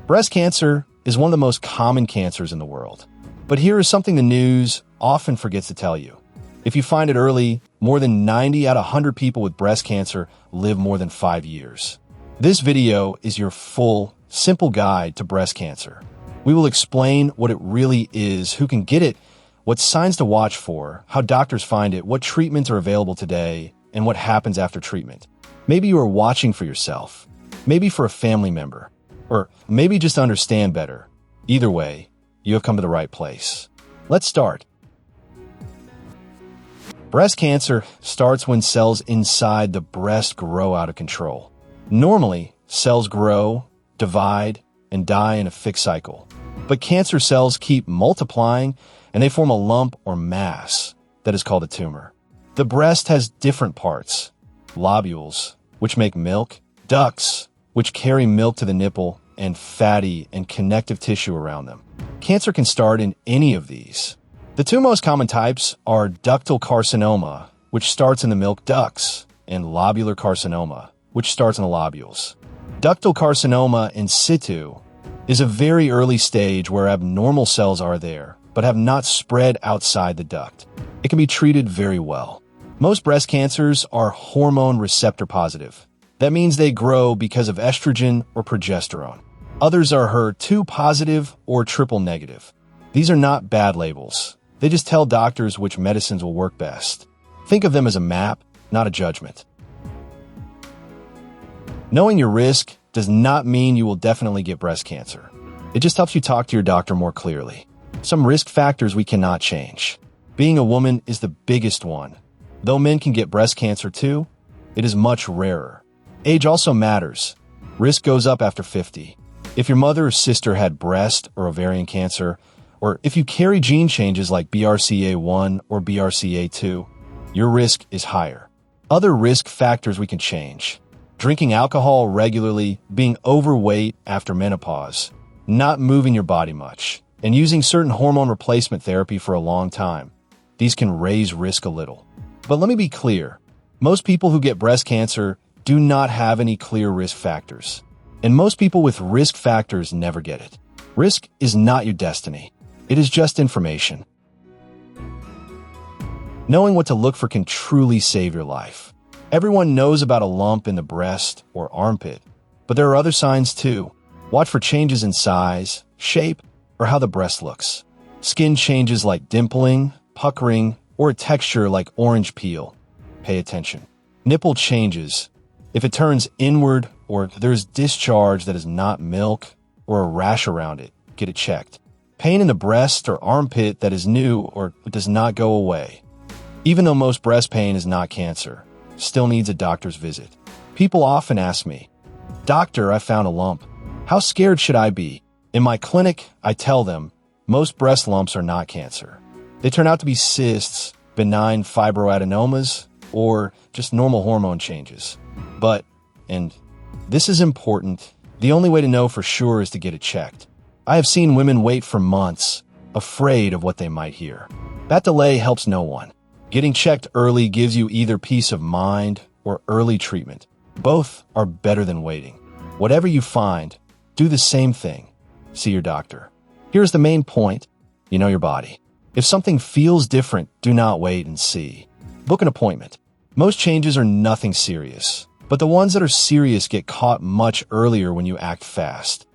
Breast cancer is one of the most common cancers in the world. But here is something the news often forgets to tell you. If you find it early, more than 90 out of 100 people with breast cancer live more than 5 years. This video is your full, simple guide to breast cancer. We will explain what it really is, who can get it, what signs to watch for, how doctors find it, what treatments are available today, and what happens after treatment. Maybe you are watching for yourself, maybe for a family member, or maybe just to understand better. Either way, you have come to the right place. Let's start. Breast cancer starts when cells inside the breast grow out of control. Normally, cells grow, divide, and die in a fixed cycle. But cancer cells keep multiplying, and they form a lump or mass that is called a tumor. The breast has different parts: lobules, which make milk, ducts, which carry milk to the nipple, and fatty and connective tissue around them. Cancer can start in any of these. The two most common types are ductal carcinoma, which starts in the milk ducts, and lobular carcinoma, which starts in the lobules. Ductal carcinoma in situ is a very early stage where abnormal cells are there, but have not spread outside the duct. It can be treated very well. Most breast cancers are hormone receptor positive. That means they grow because of estrogen or progesterone. Others are HER2 positive or triple negative. These are not bad labels. They just tell doctors which medicines will work best. Think of them as a map, not a judgment. Knowing your risk does not mean you will definitely get breast cancer. It just helps you talk to your doctor more clearly. Some risk factors we cannot change. Being a woman is the biggest one. Though men can get breast cancer too, it is much rarer. Age also matters. Risk goes up after 50. If your mother or sister had breast or ovarian cancer, or if you carry gene changes like BRCA1 or BRCA2, your risk is higher. Other risk factors we can change: drinking alcohol regularly, being overweight after menopause, not moving your body much, and using certain hormone replacement therapy for a long time. These can raise risk a little. But let me be clear, most people who get breast cancer do not have any clear risk factors. And most people with risk factors never get it. Risk is not your destiny. It is just information. Knowing what to look for can truly save your life. Everyone knows about a lump in the breast or armpit, but there are other signs too. Watch for changes in size, shape, or how the breast looks. Skin changes like dimpling, puckering, or a texture like orange peel. Pay attention. Nipple changes. If it turns inward or there's discharge that is not milk or a rash around it, get it checked. Pain in the breast or armpit that is new or does not go away. Even though most breast pain is not cancer, still needs a doctor's visit. People often ask me, "Doctor, I found a lump. How scared should I be?" In my clinic, I tell them, most breast lumps are not cancer. They turn out to be cysts, benign fibroadenomas, or just normal hormone changes. But, and this is important, the only way to know for sure is to get it checked. I have seen women wait for months, afraid of what they might hear. That delay helps no one. Getting checked early gives you either peace of mind or early treatment. Both are better than waiting. Whatever you find, do the same thing. See your doctor. Here's the main point. You know your body. If something feels different, do not wait and see. Book an appointment. Most changes are nothing serious, but the ones that are serious get caught much earlier when you act fast.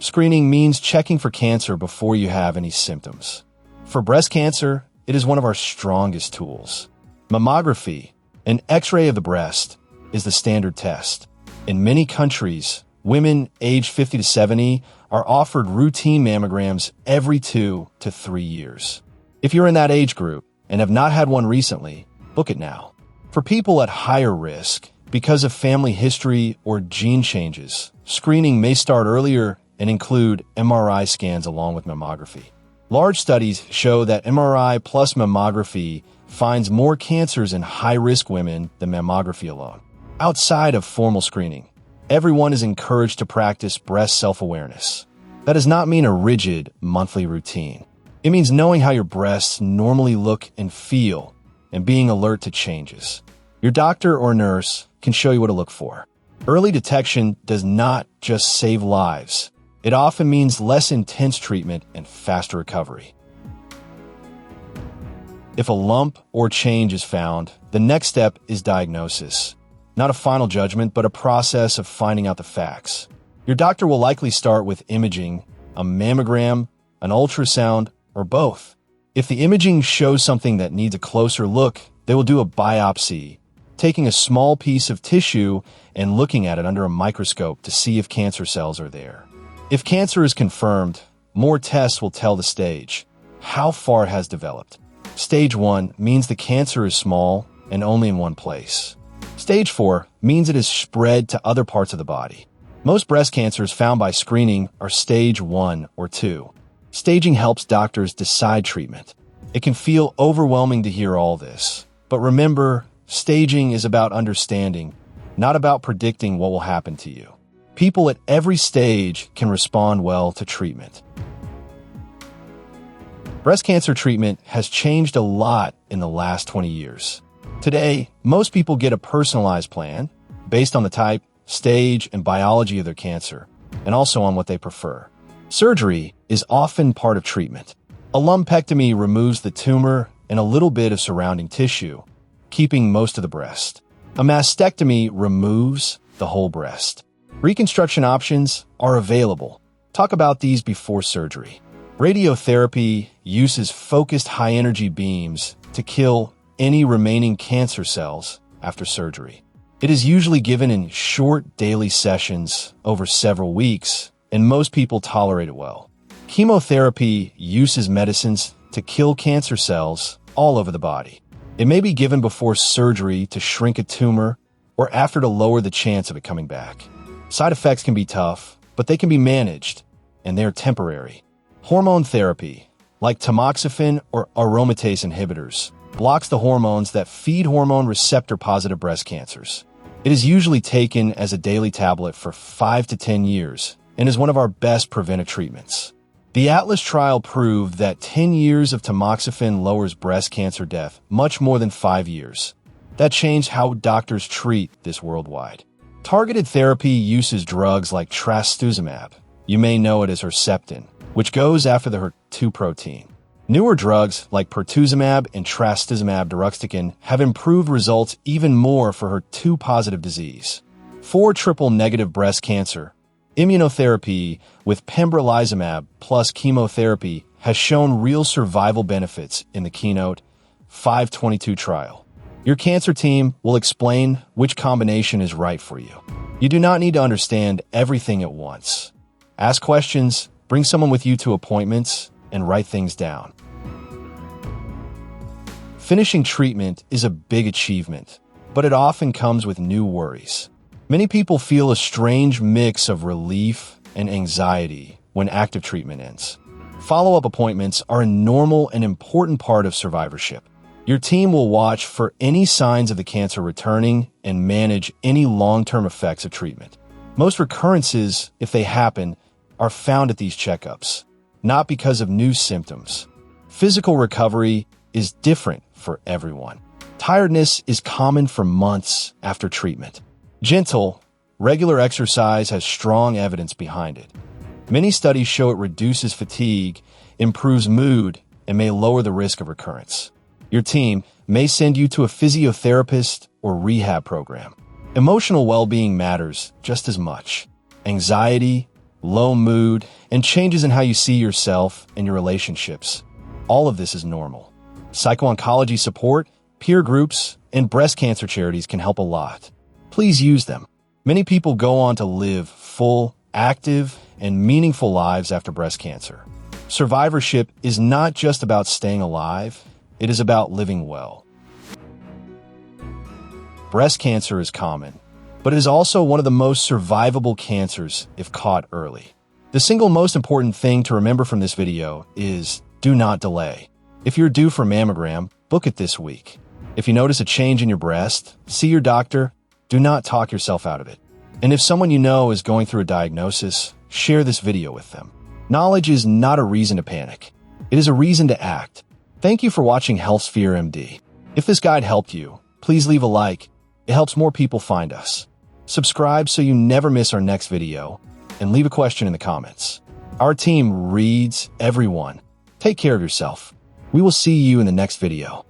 Screening means checking for cancer before you have any symptoms. For breast cancer, it is one of our strongest tools. Mammography, an X-ray of the breast, is the standard test. In many countries, women aged 50 to 70 are offered routine mammograms every 2 to 3 years. If you're in that age group and have not had one recently, book it now. For people at higher risk, because of family history or gene changes, screening may start earlier and include MRI scans along with mammography. Large studies show that MRI plus mammography finds more cancers in high-risk women than mammography alone. Outside of formal screening, everyone is encouraged to practice breast self-awareness. That does not mean a rigid monthly routine. It means knowing how your breasts normally look and feel and being alert to changes. Your doctor or nurse can show you what to look for. Early detection does not just save lives. It often means less intense treatment and faster recovery. If a lump or change is found, the next step is diagnosis. Not a final judgment, but a process of finding out the facts. Your doctor will likely start with imaging, a mammogram, an ultrasound, or both. If the imaging shows something that needs a closer look, they will do a biopsy, taking a small piece of tissue and looking at it under a microscope to see if cancer cells are there. If cancer is confirmed, more tests will tell the stage, how far it has developed. Stage 1 means the cancer is small and only in one place. Stage 4 means it is spread to other parts of the body. Most breast cancers found by screening are stage 1 or 2. Staging helps doctors decide treatment. It can feel overwhelming to hear all this, but remember, staging is about understanding, not about predicting what will happen to you. People at every stage can respond well to treatment. Breast cancer treatment has changed a lot in the last 20 years. Today, most people get a personalized plan based on the type, stage, and biology of their cancer, and also on what they prefer. Surgery is often part of treatment. A lumpectomy removes the tumor and a little bit of surrounding tissue, keeping most of the breast. A mastectomy removes the whole breast. Reconstruction options are available. Talk about these before surgery. Radiotherapy uses focused high-energy beams to kill any remaining cancer cells after surgery. It is usually given in short daily sessions over several weeks, and most people tolerate it well. Chemotherapy uses medicines to kill cancer cells all over the body. It may be given before surgery to shrink a tumor or after to lower the chance of it coming back. Side effects can be tough, but they can be managed, and they're temporary. Hormone therapy, like Tamoxifen or aromatase inhibitors, blocks the hormones that feed hormone receptor-positive breast cancers. It is usually taken as a daily tablet for 5 to 10 years and is one of our best preventive treatments. The Atlas trial proved that 10 years of tamoxifen lowers breast cancer death much more than 5 years. That changed how doctors treat this worldwide. Targeted therapy uses drugs like trastuzumab. You may know it as Herceptin, which goes after the HER2 protein. Newer drugs like pertuzumab and trastuzumab deruxtecan have improved results even more for HER2-positive disease. For triple-negative breast cancer, immunotherapy with pembrolizumab plus chemotherapy has shown real survival benefits in the Keynote 522 trial. Your cancer team will explain which combination is right for you. You do not need to understand everything at once. Ask questions, bring someone with you to appointments, and write things down. Finishing treatment is a big achievement, but it often comes with new worries. Many people feel a strange mix of relief and anxiety when active treatment ends. Follow-up appointments are a normal and important part of survivorship. Your team will watch for any signs of the cancer returning and manage any long-term effects of treatment. Most recurrences, if they happen, are found at these checkups, not because of new symptoms. Physical recovery is different for everyone. Tiredness is common for months after treatment. Gentle, regular exercise has strong evidence behind it. Many studies show it reduces fatigue, improves mood, and may lower the risk of recurrence. Your team may send you to a physiotherapist or rehab program. Emotional well-being matters just as much. Anxiety, low mood, and changes in how you see yourself and your relationships. All of this is normal. Psycho-oncology support, peer groups, and breast cancer charities can help a lot. Please use them. Many people go on to live full, active, and meaningful lives after breast cancer. Survivorship is not just about staying alive, it is about living well. Breast cancer is common, but it is also one of the most survivable cancers if caught early. The single most important thing to remember from this video is do not delay. If you're due for a mammogram, book it this week. If you notice a change in your breast, see your doctor. Do not talk yourself out of it. And if someone you know is going through a diagnosis, share this video with them. Knowledge is not a reason to panic. It is a reason to act. Thank you for watching HealthSphere MD. If this guide helped you, please leave a like. It helps more people find us. Subscribe so you never miss our next video, and leave a question in the comments. Our team reads everyone. Take care of yourself. We will see you in the next video.